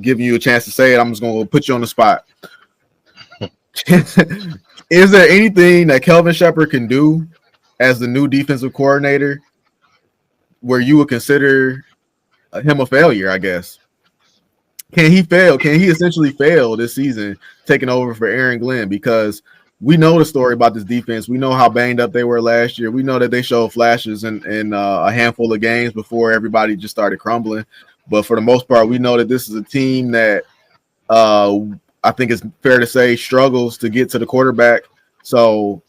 giving you a chance to say it, I'm just going to put you on the spot. Is there anything that Kelvin Sheppard can do as the new defensive coordinator where you would consider him a failure, I guess? Can he fail? Can he essentially fail this season taking over for Aaron Glenn? Because we know the story about this defense. We know how banged up they were last year. We know that they showed flashes in a handful of games before everybody just started crumbling. But for the most part, we know that this is a team that I think it's fair to say struggles to get to the quarterback. So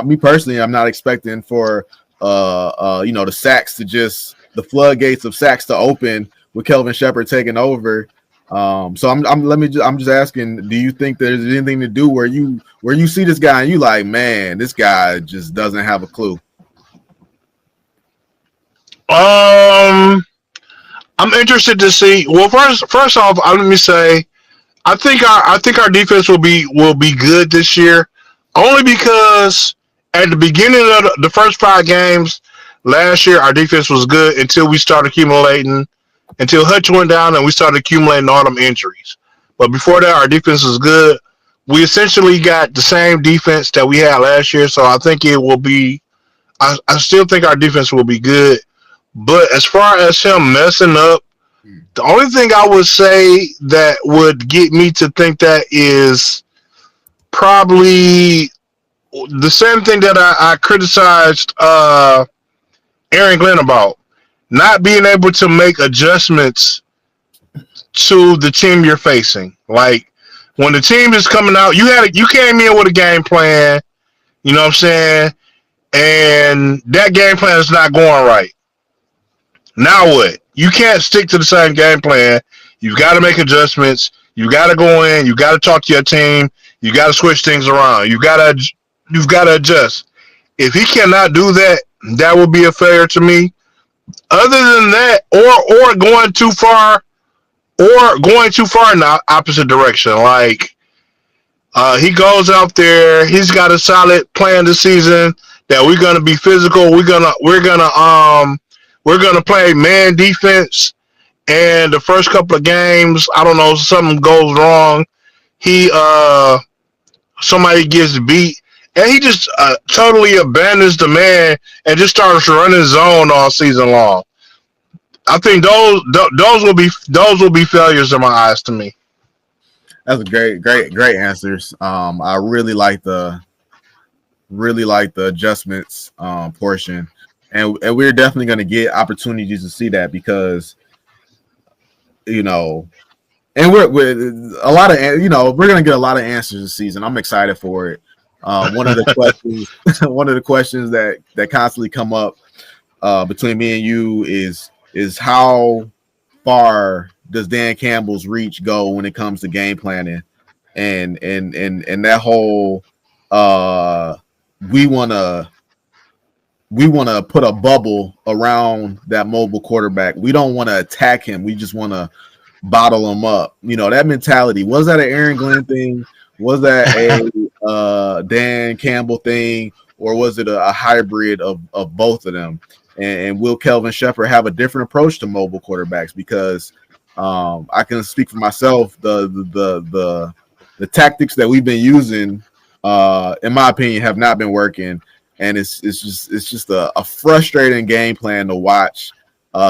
me personally, I'm not expecting for the sacks to just the floodgates of sacks to open with Kelvin Sheppard taking over. So I'm just asking, do you think there's anything to do where you see this guy and you like, man, this guy just doesn't have a clue? I'm interested to see. Well, first off, let me say, I think our defense will be good this year, only because at the beginning of the first 5 games last year, our defense was good until we started accumulating, until Hutch went down and we started accumulating all them injuries. But before that, our defense was good. We essentially got the same defense that we had last year, so I think it will be. I still think our defense will be good. But as far as him messing up, the only thing I would say that would get me to think that is probably the same thing that I criticized Aaron Glenn about, not being able to make adjustments to the team you're facing. Like when the team is coming out, you came in with a game plan, you know what I'm saying, and that game plan is not going right. Now what? You can't stick to the same game plan. You've got to make adjustments. You got to go in. You got to talk to your team. You got to switch things around. You've got to adjust. If he cannot do that, that would be a failure to me. Other than that, or going too far, in the opposite direction. Like he goes out there, he's got a solid plan this season that we're gonna be physical. We're gonna play man defense, and the first couple of games, I don't know, something goes wrong. Somebody gets beat, and he just totally abandons the man and just starts running zone all season long. I think those will be failures in my eyes to me. That's a great answers. I really like the adjustments portion. And we're definitely going to get opportunities to see that because, and we're a lot of, we're going to get a lot of answers this season. I'm excited for it. One of the questions that constantly come up between me and you is how far does Dan Campbell's reach go when it comes to game planning and that whole we want to put a bubble around that mobile quarterback. We don't want to attack him. We just want to bottle him up. That mentality. Was that an Aaron Glenn thing? Was that a Dan Campbell thing? Or was it a hybrid of both of them? And will Kelvin Sheppard have a different approach to mobile quarterbacks? Because I can speak for myself. The tactics that we've been using, in my opinion, have not been working. And it's just a frustrating game plan to watch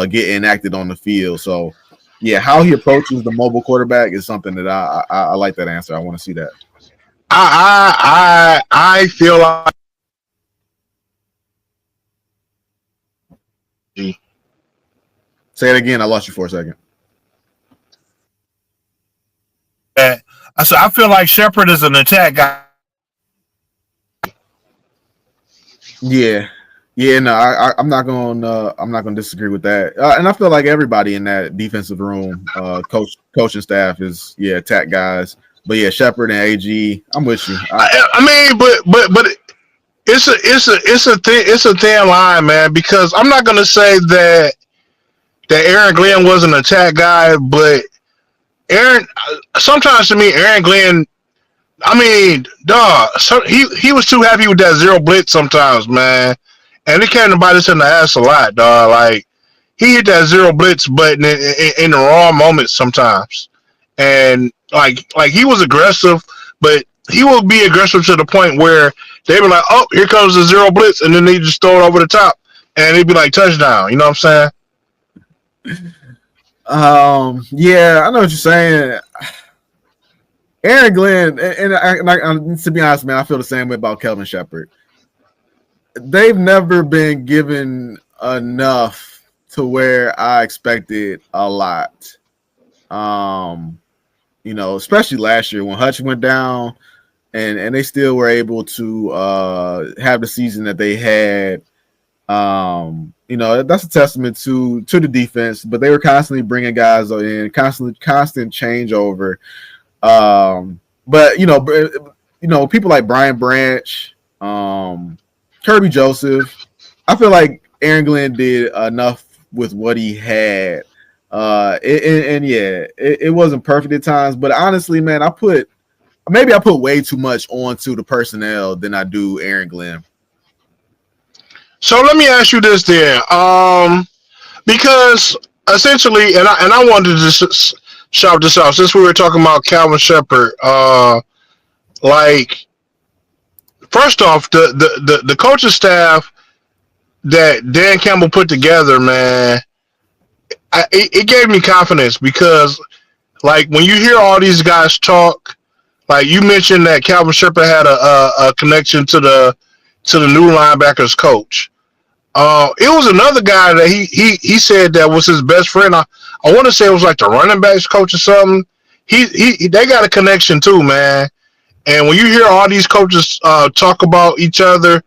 get enacted on the field. So, yeah, how he approaches the mobile quarterback is something that I like that answer. I want to see that. I feel like say it again. I lost you for a second. I feel like Sheppard is an attack guy. Yeah, no, I'm not gonna disagree with that, and I feel like everybody in that defensive room, coaching staff is attack guys. But yeah, Sheppard and AG, I'm with you. I mean, but it's a thin line, man. Because I'm not gonna say that Aaron Glenn was an attack guy, but sometimes to me, Aaron Glenn. I mean, dog, he was too happy with that zero blitz sometimes, man. And it came to bite us in the ass a lot, dog. Like, he hit that zero blitz button in the wrong moments sometimes, and like he was aggressive, but he will be aggressive to the point where they were like, "Oh, here comes the zero blitz," and then they just throw it over the top, and it'd be like touchdown. You know what I'm saying? Yeah, I know what you're saying. Aaron Glenn, and to be honest, man, I feel the same way about Kelvin Sheppard. They've never been given enough to where I expected a lot. Especially last year when Hutch went down, and they still were able to have the season that they had. That's a testament to the defense, but they were constantly bringing guys in, constant changeover. But people like Brian Branch, Kirby Joseph, I feel like Aaron Glenn did enough with what he had. It wasn't perfect at times, but honestly, man, I put way too much onto the personnel than I do Aaron Glenn. So let me ask you this then, because essentially, and I wanted to just shout this out since we were talking about Kelvin Sheppard. Like, first off, the coaching staff that Dan Campbell put together, man, it gave me confidence because, like, when you hear all these guys talk, like you mentioned that Kelvin Sheppard had a connection to the new linebackers coach. It was another guy that he said that was his best friend. I want to say it was like the running backs coach or something. They got a connection too, man. And when you hear all these coaches talk about each other,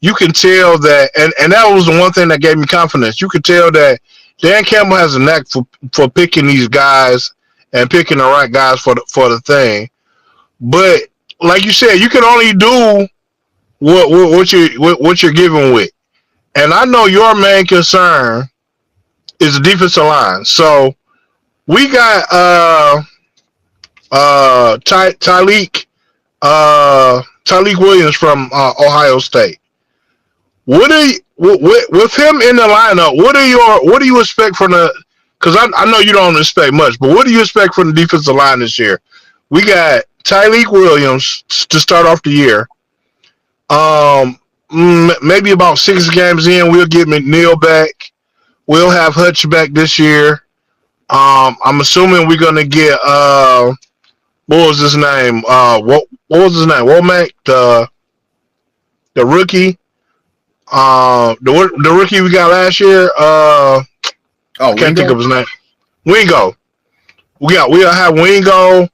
you can tell that, and that was the one thing that gave me confidence. You could tell that Dan Campbell has a knack for picking these guys and picking the right guys for the thing. But like you said, you can only do what you're given with. And I know your main concern is the defensive line. So we got Tyleek Williams from Ohio State. With him in the lineup, what do you expect from the? Because I know you don't expect much, but what do you expect from the defensive line this year? We got Tyleek Williams to start off the year. Maybe about 6 games in, we'll get McNeil back. We'll have Hutch back this year. I'm assuming we're gonna get what was his name? What was his name? Womack, the rookie. The rookie we got last year. I can't think of his name. Wingo. We'll have Wingo,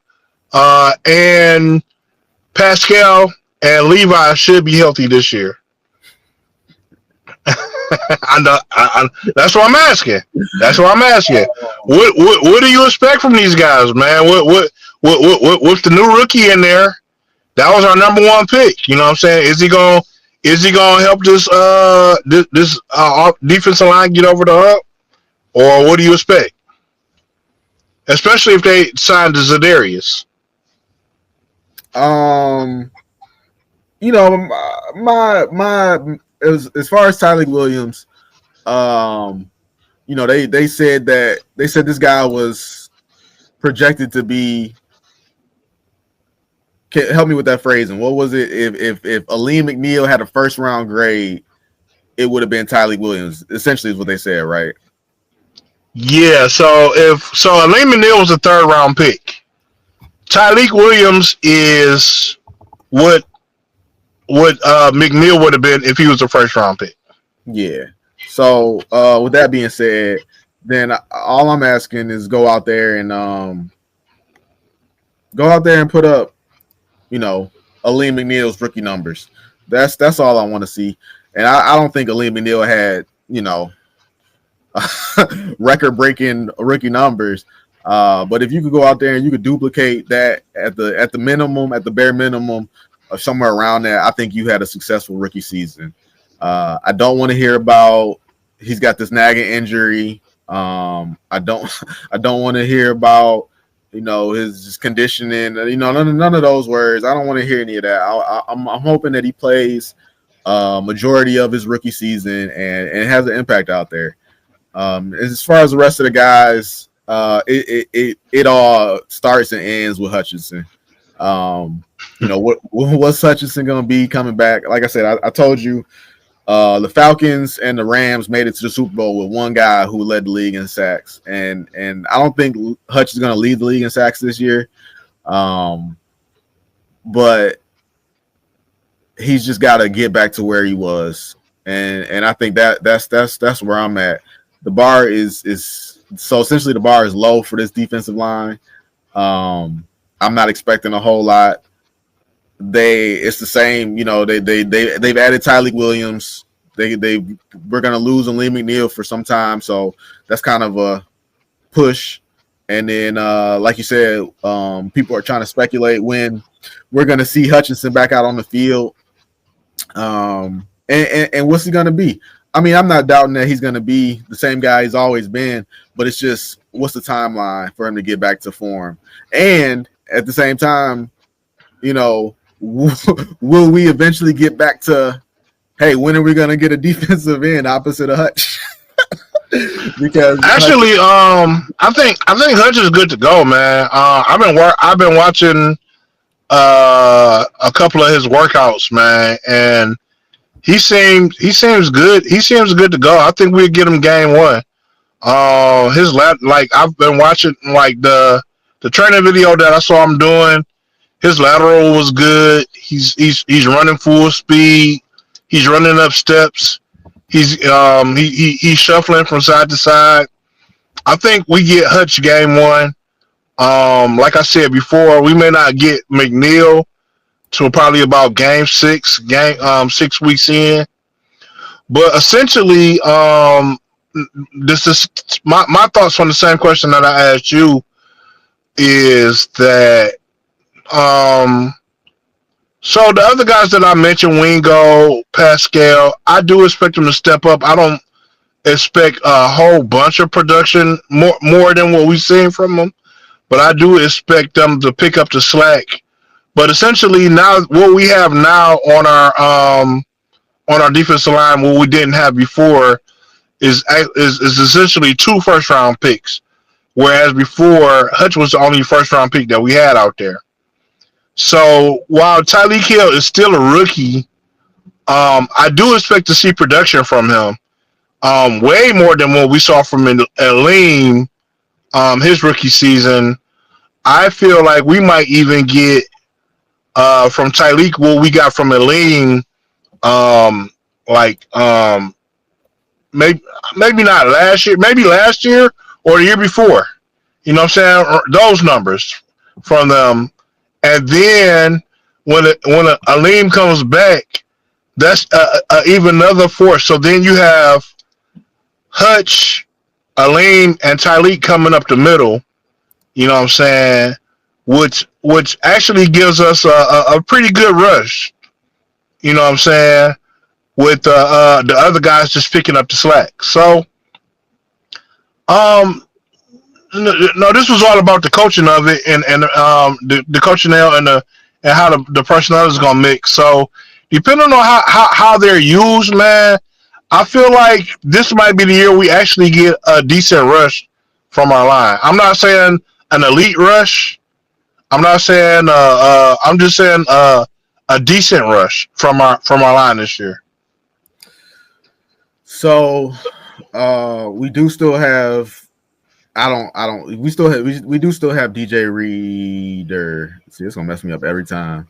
and Pascal and Levi should be healthy this year. I know. That's what I'm asking. What do you expect from these guys, man? What's the new rookie in there? That was our number 1 pick. You know what I'm saying? Is he gonna help this defensive line get over the hump, or what do you expect? Especially if they signed Zadarius. As far as Tyleek Williams, they said this guy was projected to be. Help me with that phrasing. What was it? If Aleem McNeil had a 1st round grade, it would have been Tyleek Williams. Essentially, is what they said, right? Yeah. So Aleem McNeil was a 3rd round pick. Tyleek Williams is what McNeil would have been if he was a 1st round pick. Yeah. So with that being said, then all I'm asking is go out there and put up, Aleem McNeil's rookie numbers. That's all I want to see. And I don't think Aleem McNeil had, record-breaking rookie numbers. But if you could go out there and you could duplicate that at the minimum, at the bare minimum, or somewhere around there, I think you had a successful rookie season. I don't want to hear about he's got this nagging injury. I don't want to hear about his conditioning. None of those words. I don't want to hear any of that. I'm hoping that he plays majority of his rookie season and has an impact out there. As far as the rest of the guys, it all starts and ends with Hutchinson. What's Hutchinson going to be coming back? Like I said, I told you, the Falcons and the Rams made it to the Super Bowl with one guy who led the league in sacks, and I don't think Hutch is going to lead the league in sacks this year, but he's just got to get back to where he was, and I think that's where I'm at. The bar is so essentially the bar is low for this defensive line. I'm not expecting a whole lot. It's the same, they've added Tyleik Williams. We're gonna lose Lee McNeil for some time, so that's kind of a push. And then like you said, people are trying to speculate when we're gonna see Hutchinson back out on the field. And what's he gonna be? I mean, I'm not doubting that he's gonna be the same guy he's always been, but it's just what's the timeline for him to get back to form? And at the same time, will we eventually get back to, hey, when are we going to get a defensive end opposite of Hutch? Because actually, I think Hutch is good to go, man. I've been watching a couple of his workouts, man, and he seems good. He seems good to go. I think we'll get him game one. I've been watching the training video that I saw him doing. His lateral was good. He's running full speed. He's running up steps. He's shuffling from side to side. I think we get Hutch game one. Like I said before, we may not get McNeil till probably about game 6 weeks in. But essentially, this is my thoughts on the same question that I asked you. Is that so the other guys that I mentioned, Wingo, Pascal, I do expect them to step up. I don't expect a whole bunch of production, more than what we've seen from them, but I do expect them to pick up the slack. But essentially, now what we have now on our defensive line, what we didn't have before, is essentially 2 first-round picks, whereas before Hutch was the only first-round pick that we had out there. So while Tyleik Hill is still a rookie, I do expect to see production from him, way more than what we saw from Aleem, his rookie season. I feel like we might even get from Tyleik what we got from Aleem, maybe not last year, maybe last year or the year before. You know what I'm saying? Those numbers from them. And then when Aleem comes back, that's even another force. So then you have Hutch, Aleem, and Tyleik coming up the middle. You know what I'm saying? Which actually gives us a pretty good rush. You know what I'm saying? With the other guys just picking up the slack. So, no, this was all about the coaching of it and the coaching and how the personnel is gonna mix. So depending on how they're used, man, I feel like this might be the year we actually get a decent rush from our line. I'm not saying an elite rush. I'm not saying I'm just saying a decent rush from our line this year. So we do still have. We do still have DJ Reader. See, it's gonna mess me up every time.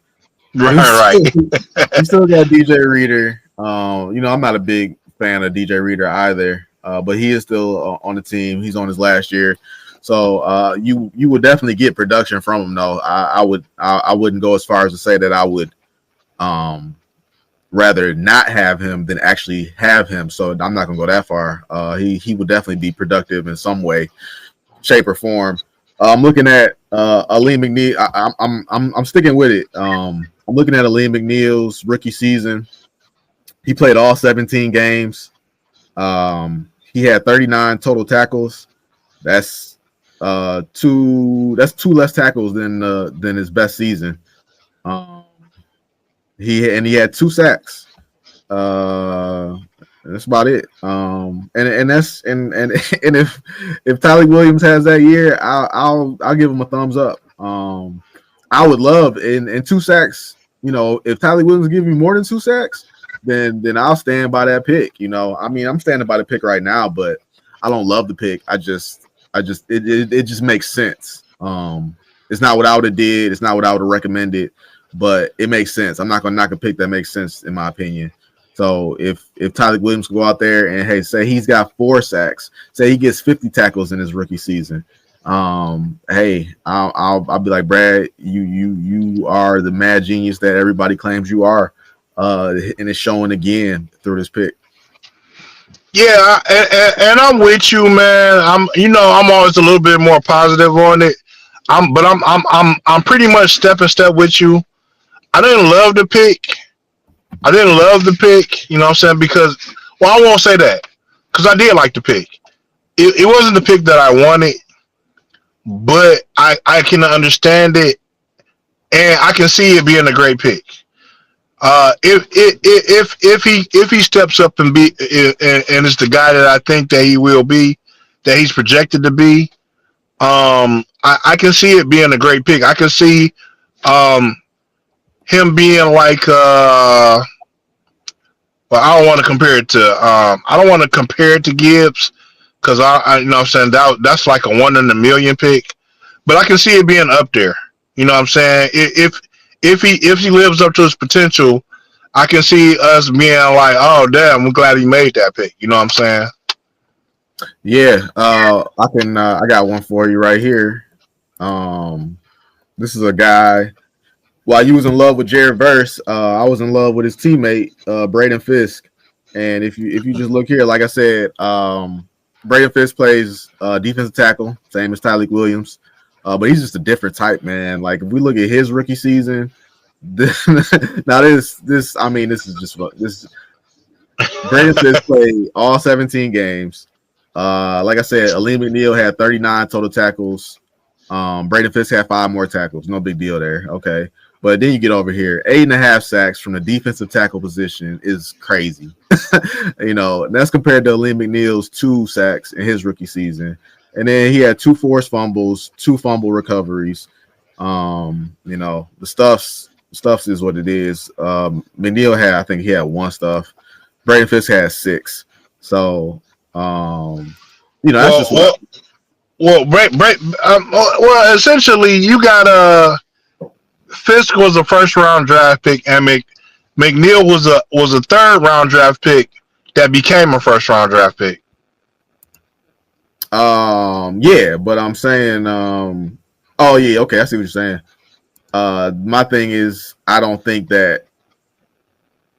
Right. We still got DJ Reader. I'm not a big fan of DJ Reader either. But he is still on the team. He's on his last year. So you would definitely get production from him though. I wouldn't go as far as to say that I would rather not have him than actually have him. So I'm not gonna go that far. He would definitely be productive in some way, shape, or form. I'm looking at Aleem McNeil. I'm sticking with it. I'm looking at Aleem McNeil's rookie season. He played all 17 games. He had 39 total tackles. That's two less tackles than his best season. He had 2 sacks. That's about it. And that's and if Tyler Williams has that year, I'll give him a thumbs up. I would love in 2 sacks. You know, if Tyler Williams give me more than 2 sacks, then I'll stand by that pick. You know, I mean, I'm standing by the pick right now, but I don't love the pick. It just makes sense. It's not what I would have did. It's not what I would have recommended, but it makes sense. I'm not gonna knock a pick that makes sense in my opinion. So if Tyler Williams can go out there and hey, say he's got 4 sacks, say he gets 50 tackles in his rookie season, hey, I'll be like, Brad, you are the mad genius that everybody claims you are, and it's showing again through this pick. Yeah, and I'm with you, man. I'm always a little bit more positive on it. I'm pretty much step with you. I didn't love the pick. You know what I'm saying? Because, well, I won't say that because I did like the pick. It wasn't the pick that I wanted, but I can understand it, and I can see it being a great pick. If he steps up and is the guy that I think that he will be, that he's projected to be, I can see it being a great pick. I can see him being like but I don't want to compare it to Gibbs because I you know what I'm saying that's like a 1 in a million pick, but I can see it being up there. You know what I'm saying? If he lives up to his potential, I can see us being like, oh damn, I'm glad he made that pick. You know what I'm saying? Yeah, I got one for you right here. This is a guy. While you was in love with Jared Verse, I was in love with his teammate, Braden Fisk. And if you just look here, like I said, Braden Fisk plays defensive tackle, same as Tyleik Williams. But he's just a different type, man. Like if we look at his rookie season, this is just Braden Fisk played all 17 games. Like I said, Aleem McNeil had 39 total tackles. Braden Fisk had 5 more tackles. No big deal there. Okay. But then you get over here, 8.5 sacks from the defensive tackle position is crazy. You know, that's compared to Aleem McNeil's 2 sacks in his rookie season. And then he had 2 forced fumbles, 2 fumble recoveries. You know, the stuffs is what it is. McNeil I think he had 1 stuff. Braden Fisk had 6. So, you know, that's essentially you got Fisk was a first round draft pick, and McNeil was a 3rd round draft pick that became a first round draft pick. Yeah, but I'm saying, oh yeah, okay, I see what you're saying. My thing is, I don't think that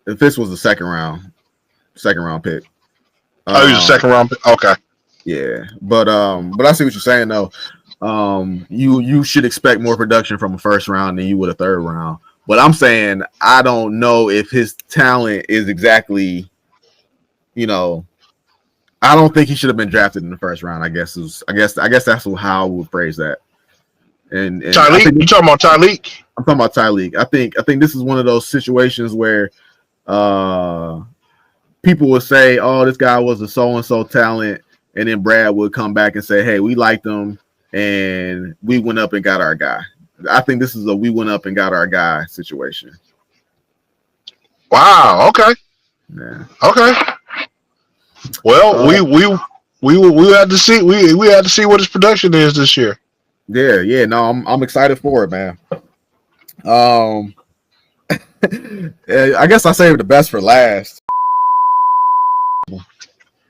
if this was the second round pick. He was a 2nd round pick. Okay. Yeah, but I see what you're saying though. You should expect more production from a first round than you would a 3rd round. But I'm saying I don't know if his talent is exactly, you know, I don't think he should have been drafted in the 1st round. I guess that's how I would phrase that. And Tyleik, you talking about Tyleik? I'm talking about Tyleik. I think this is one of those situations where people would say, "Oh, this guy was a so and so talent," and then Brad would come back and say, "Hey, we liked him, and we went up and got our guy." I think this is a we went up and got our guy situation. Wow. Okay. Yeah. Okay. Well, we had to see we had to see what his production is this year. Yeah. No, I'm excited for it, man. I guess I saved the best for last.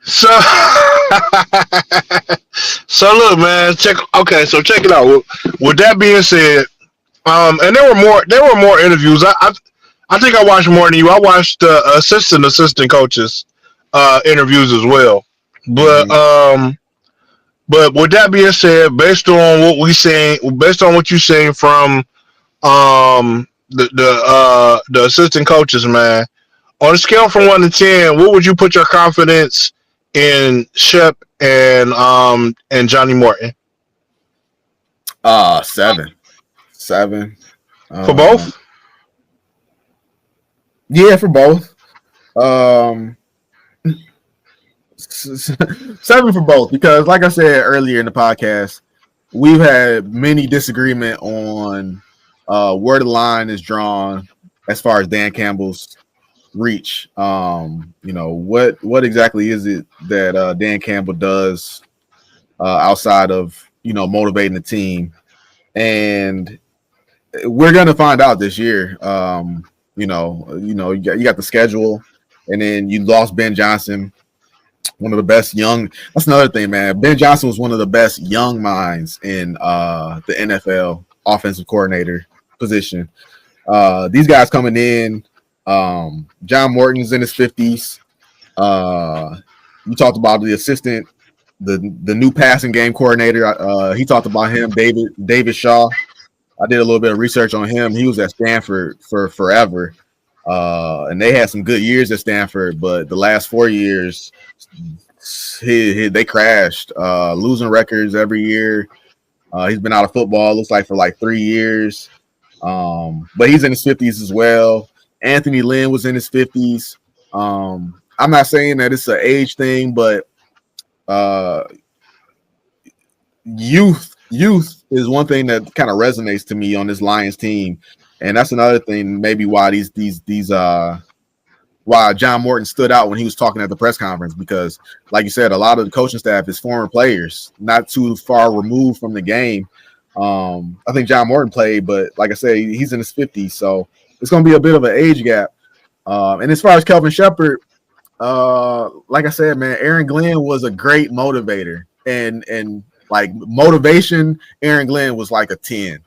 So look, man. Check it out. With that being said, and there were more interviews. I think I watched more than you. I watched the assistant coaches interviews as well. But with that being said, based on what you're saying from the assistant coaches, man, on a scale from 1 to 10, what would you put your confidence in Shep and Johnny Morton? 7. For both? Yeah, for both. 7 for both, because like I said earlier in the podcast, we've had many disagreement on where the line is drawn as far as Dan Campbell's reach. What exactly is it that Dan Campbell does outside of motivating the team? And we're gonna find out this year. You got the schedule, and then you lost Ben Johnson, one of the best young. That's another thing, man. Ben Johnson was one of the best young minds in the NFL offensive coordinator position. These guys coming in, John Morton's in his 50s. You talked about the assistant, the new passing game coordinator. He talked about him, David Shaw. I did a little bit of research on him. He was at Stanford for forever, and they had some good years at Stanford, but the last 4 years, they crashed, losing records every year. He's been out of football, looks like, for like 3 years, but he's in his 50s as well. Anthony Lynn was in his 50s. I'm not saying that it's an age thing, but youth is one thing that kind of resonates to me on this Lions team, and that's another thing maybe why why John Morton stood out when he was talking at the press conference, because like you said, a lot of the coaching staff is former players, not too far removed from the game. I think John Morton played, but like I said, he's in his 50s, so it's going to be a bit of an age gap. And as far as Kelvin Sheppard, like I said, man, Aaron Glenn was a great motivator, and like motivation, Aaron Glenn was like a 10.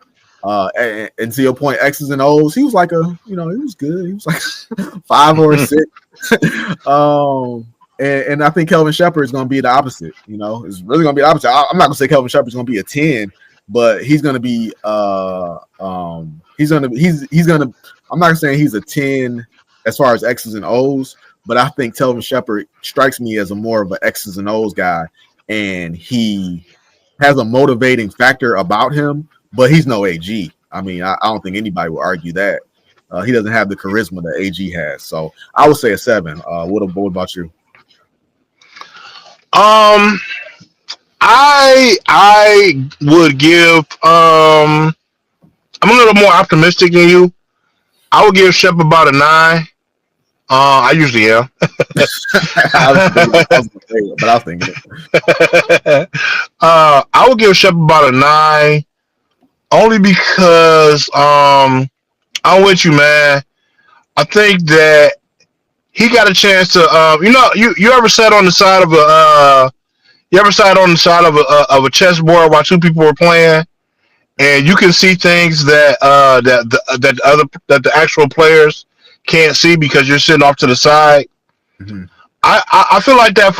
And to your point, X's and O's, he was like he was good. He was like 5 or 6. And I think Kelvin Sheppard is going to be the opposite. It's really going to be the opposite. I'm not going to say Kelvin Sheppard is going to be a 10, but he's going to be I'm not saying he's a 10 as far as X's and O's, but I think Kelvin Sheppard strikes me as a more of an X's and O's guy, and he has a motivating factor about him, but he's no AG. I mean, I don't think anybody will argue that. He doesn't have the charisma that AG has. So I would say a 7. What about you? I would give I'm a little more optimistic than you. I would give Shep about a 9. I usually am. I was thinking it. I would give Shep about a 9, only because I'm with you, man. I think that he got a chance to you ever sat on the side of a chessboard while two people were playing, and you can see things that the actual players can't see because you're sitting off to the side. Mm-hmm. I feel like that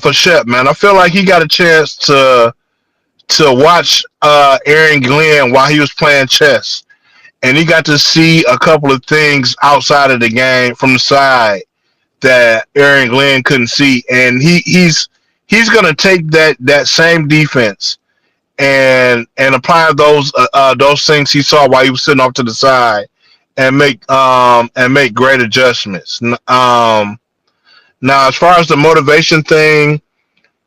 for Shep, man. I feel like he got a chance to watch Aaron Glenn while he was playing chess, and he got to see a couple of things outside of the game from the side that Aaron Glenn couldn't see, and he's gonna take that same defense and apply those things he saw while he was sitting off to the side, and make great adjustments. Now, as far as the motivation thing,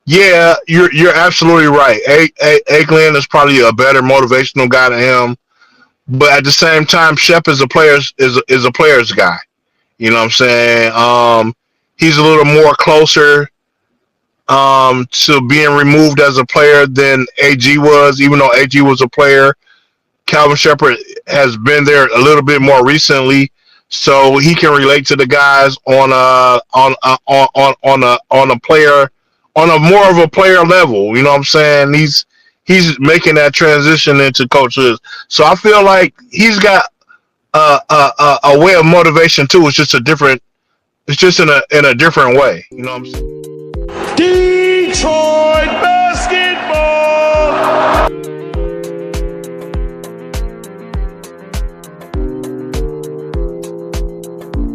yeah, you're absolutely right. A Glenn is probably a better motivational guy than him, but at the same time, Shep is a player's guy. You know what I'm saying? He's a little more closer to being removed as a player than AG was, even though AG was a player. Kelvin Sheppard has been there a little bit more recently, so he can relate to the guys on a player, on a more of a player level. You know what I'm saying? He's making that transition into coaches, so I feel like he's got a way of motivation too. It's just in a different way. You know what I'm saying? Detroit.